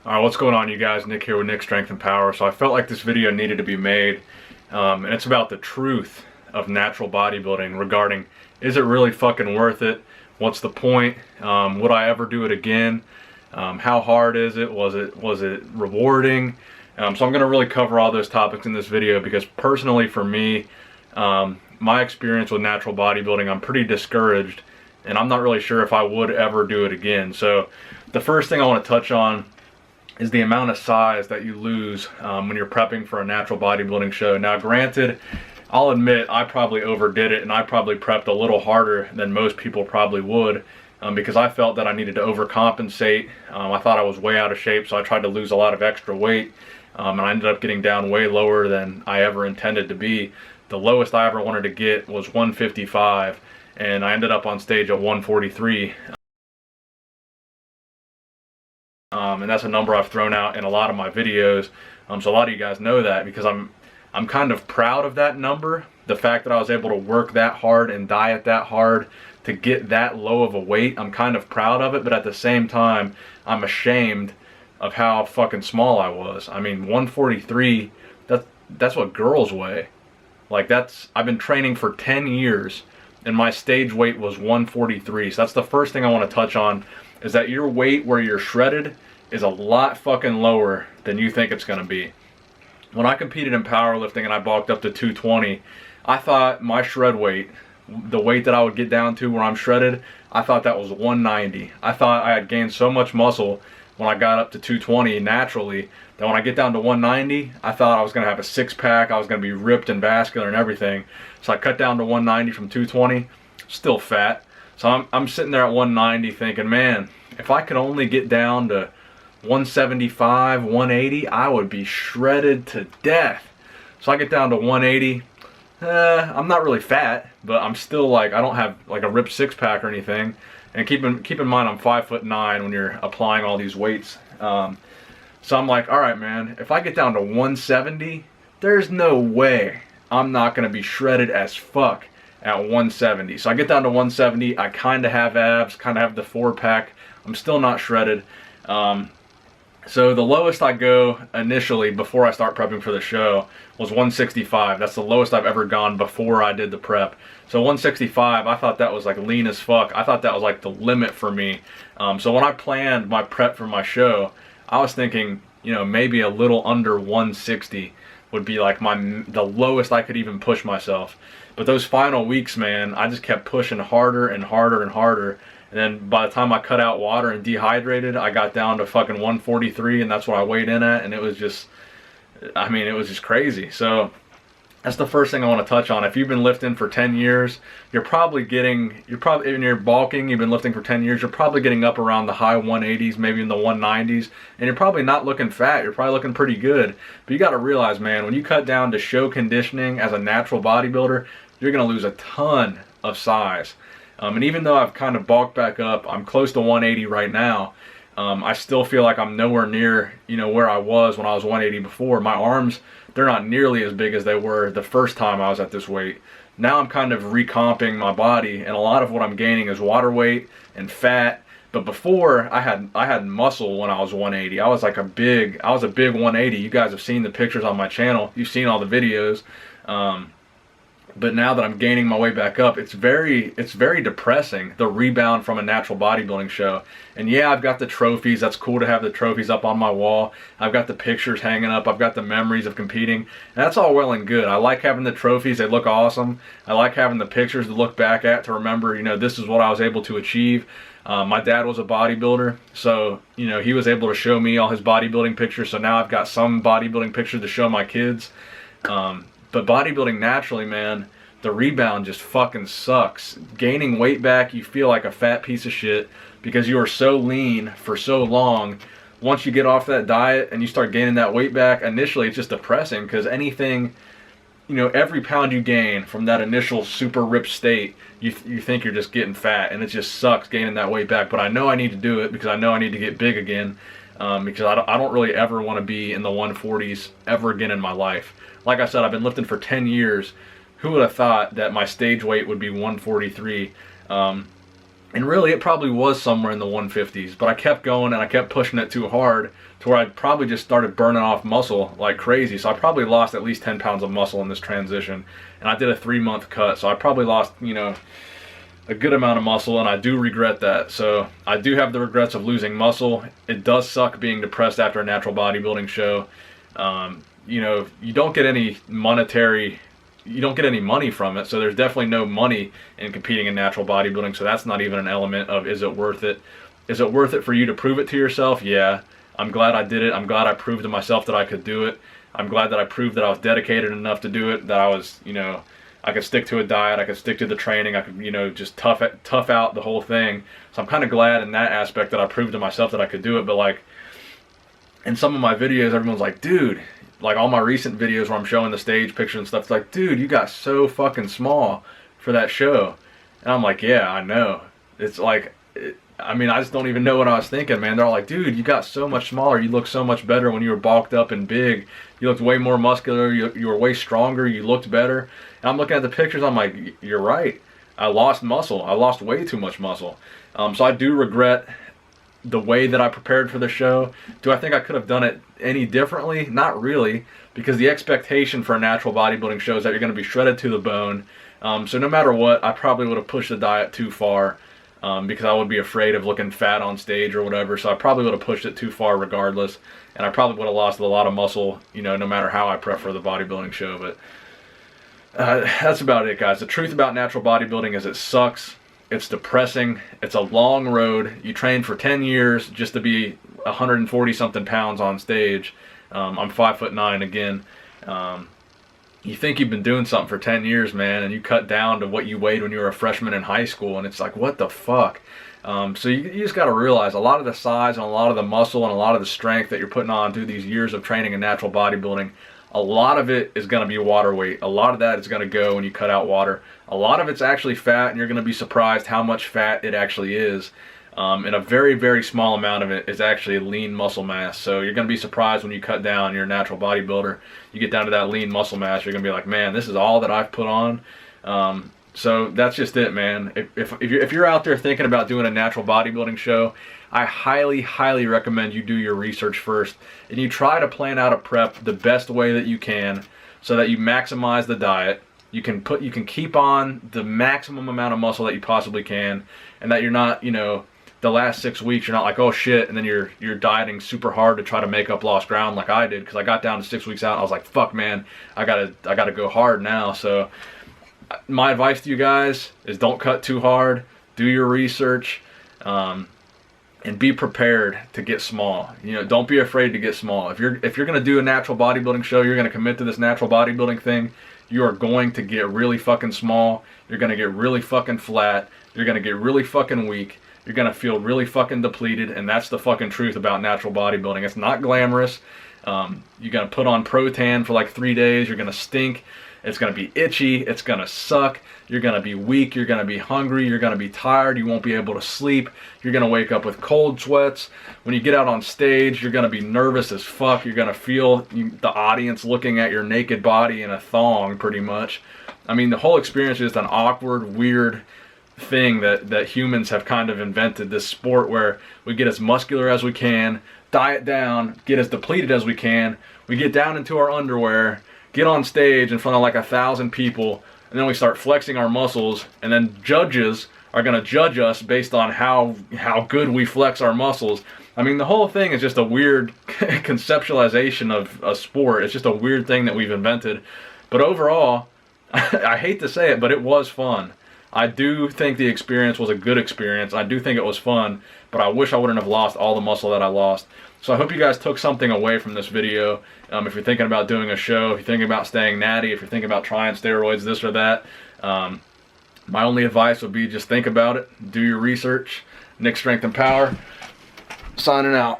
Alright, what's going on, you guys? Nick here with Nick Strength and Power. So I felt like this video needed to be made, and it's about the truth of natural bodybuilding regarding, is it really fucking worth it? What's the point? Would I ever do it again? How hard is it? Was it rewarding? So I'm going to really cover all those topics in this video because personally for me, my experience with natural bodybuilding, I'm pretty discouraged, and I'm not really sure if I would ever do it again. So the first thing I want to touch on is the amount of size that you lose when you're prepping for a natural bodybuilding show. Now granted, I'll admit I probably overdid it, and I probably prepped a little harder than most people probably would, because I felt that I needed to overcompensate. I thought I was way out of shape, so I tried to lose a lot of extra weight, and I ended up getting down way lower than I ever intended to be. The lowest I ever wanted to get was 155, and I ended up on stage at 143. And that's a number I've thrown out in a lot of my videos. So a lot of you guys know that because I'm kind of proud of that number. The fact that I was able to work that hard and diet that hard to get that low of a weight, I'm kind of proud of it, but at the same time, I'm ashamed of how fucking small I was. I mean, 143, that's what girls weigh. Like I've been training for 10 years and my stage weight was 143. So that's the first thing I want to touch on, is that your weight where you're shredded is a lot fucking lower than you think it's going to be. When I competed in powerlifting and I bulked up to 220, I thought my shred weight, the weight that I would get down to where I'm shredded, I thought that was 190. I thought I had gained so much muscle when I got up to 220 naturally that when I get down to 190, I thought I was going to have a six-pack, I was going to be ripped and vascular and everything. So I cut down to 190 from 220, still fat. So I'm sitting there at 190 thinking, man, if I could only get down to 175, 180, I would be shredded to death. So I get down to 180. I'm not really fat, but I'm still like, I don't have like a ripped six-pack or anything. And keep in mind, I'm 5'9" when you're applying all these weights. So I'm like, all right, man, if I get down to 170, there's no way I'm not going to be shredded as fuck at 170. So I get down to 170. I kind of have abs, kind of have the four-pack. I'm still not shredded. So the lowest I go initially before I start prepping for the show was 165. That's the lowest I've ever gone before I did the prep. So 165, I thought that was like lean as fuck. I thought that was like the limit for me. So when I planned my prep for my show, I was thinking, you know, maybe a little under 160 would be like the lowest I could even push myself. But those final weeks, man, I just kept pushing harder and harder and harder. And then by the time I cut out water and dehydrated, I got down to fucking 143, and that's what I weighed in at, and it was just, I mean, it was just crazy. So that's the first thing I want to touch on. If you've been lifting for 10 years, when you're bulking, you've been lifting for 10 years, you're probably getting up around the high 180s, maybe in the 190s, and you're probably not looking fat. You're probably looking pretty good. But you got to realize, man, when you cut down to show conditioning as a natural bodybuilder, you're going to lose a ton of size. And even though I've kind of bulked back up, I'm close to 180 right now, I still feel like I'm nowhere near, you know, where I was when I was 180 before. My arms, they're not nearly as big as they were the first time I was at this weight. Now I'm kind of recomping my body, and a lot of what I'm gaining is water weight and fat. But before, I had muscle when I was 180. I was a big 180. You guys have seen the pictures on my channel. You've seen all the videos. But now that I'm gaining my way back up, it's very depressing, the rebound from a natural bodybuilding show. And yeah, I've got the trophies. That's cool to have the trophies up on my wall. I've got the pictures hanging up. I've got the memories of competing. And that's all well and good. I like having the trophies. They look awesome. I like having the pictures to look back at, to remember, you know, this is what I was able to achieve. My dad was a bodybuilder, so, you know, he was able to show me all his bodybuilding pictures. So now I've got some bodybuilding pictures to show my kids. But bodybuilding naturally, man, the rebound just fucking sucks. Gaining weight back, you feel like a fat piece of shit because you are so lean for so long. Once you get off that diet and you start gaining that weight back, initially it's just depressing because anything, you know, every pound you gain from that initial super ripped state, you think you're just getting fat, and it just sucks gaining that weight back. But I know I need to do it because I know I need to get big again, because I don't really ever want to be in the 140s ever again in my life. Like I said, I've been lifting for 10 years. Who would have thought that my stage weight would be 143? And really, it probably was somewhere in the 150s, but I kept going and I kept pushing it too hard to where I probably just started burning off muscle like crazy. So I probably lost at least 10 pounds of muscle in this transition. And I did a 3-month cut, so I probably lost, you know, a good amount of muscle, and I do regret that. So I do have the regrets of losing muscle. It does suck being depressed after a natural bodybuilding show. You know, you don't get any money from it, so there's definitely no money in competing in natural bodybuilding, so that's not even an element of is it worth it. Is it worth it for you to prove it to yourself? Yeah. I'm glad I did it. I'm glad I proved to myself that I could do it. I'm glad that I proved that I was dedicated enough to do it, that I was, you know, I could stick to a diet, I could stick to the training, I could, you know, just tough out the whole thing. So I'm kind of glad in that aspect that I proved to myself that I could do it. But like in some of my videos, everyone's like, dude, like all my recent videos where I'm showing the stage picture and stuff, it's like, dude, you got so fucking small for that show. And I'm like, yeah, I know. It's like, I mean, I just don't even know what I was thinking, man. They're all like, dude, you got so much smaller. You look so much better when you were bulked up and big. You looked way more muscular. You were way stronger. You looked better. And I'm looking at the pictures. I'm like, you're right. I lost muscle. I lost way too much muscle. So I do regret the way that I prepared for the show. Do I think I could have done it any differently? Not really, because the expectation for a natural bodybuilding show is that you're going to be shredded to the bone. So no matter what, I probably would have pushed the diet too far. Because I would be afraid of looking fat on stage or whatever, so I probably would have pushed it too far regardless, and I probably would have lost a lot of muscle, you know, no matter how I prep for the bodybuilding show. But that's about it, guys. The truth about natural bodybuilding is it sucks, it's depressing, it's a long road. You train for 10 years just to be 140 something pounds on stage. I'm 5'9" again. You think you've been doing something for 10 years, man, and you cut down to what you weighed when you were a freshman in high school, and it's like, what the fuck? So you just got to realize a lot of the size and a lot of the muscle and a lot of the strength that you're putting on through these years of training in natural bodybuilding, a lot of it is going to be water weight. A lot of that is going to go when you cut out water. A lot of it's actually fat, and you're going to be surprised how much fat it actually is. And a very, very small amount of it is actually lean muscle mass. So you're going to be surprised when you cut down, you're a natural bodybuilder, you get down to that lean muscle mass, you're going to be like, man, this is all that I've put on. So that's just it, man. If you're out there thinking about doing a natural bodybuilding show, I highly, highly recommend you do your research first. And you try to plan out a prep the best way that you can so that you maximize the diet. You can keep on the maximum amount of muscle that you possibly can, and that you're not, you know, the last 6 weeks, you're not like, oh shit, and then you're dieting super hard to try to make up lost ground like I did, because I got down to 6 weeks out and I was like, fuck man, I gotta go hard now. So my advice to you guys is don't cut too hard, do your research, and be prepared to get small. You know, don't be afraid to get small. If you're gonna do a natural bodybuilding show, you're gonna commit to this natural bodybuilding thing, you are going to get really fucking small, you're gonna get really fucking flat, you're gonna get really fucking weak, you're going to feel really fucking depleted, and that's the fucking truth about natural bodybuilding. It's not glamorous. You're going to put on Protan for like 3 days. You're going to stink. It's going to be itchy. It's going to suck. You're going to be weak. You're going to be hungry. You're going to be tired. You won't be able to sleep. You're going to wake up with cold sweats. When you get out on stage, you're going to be nervous as fuck. You're going to feel the audience looking at your naked body in a thong, pretty much. I mean, the whole experience is just an awkward, weird thing that humans have kind of invented, this sport where we get as muscular as we can, diet down, get as depleted as we can, we get down into our underwear, get on stage in front of like 1,000 people, and then we start flexing our muscles, and then judges are going to judge us based on how good we flex our muscles. I mean, the whole thing is just a weird conceptualization of a sport. It's just a weird thing that we've invented. But overall, I hate to say it, but it was fun. I do think the experience was a good experience. I do think it was fun, but I wish I wouldn't have lost all the muscle that I lost. So I hope you guys took something away from this video. If you're thinking about doing a show, if you're thinking about staying natty, if you're thinking about trying steroids, this or that, my only advice would be just think about it, do your research. Nick Strength and Power, signing out.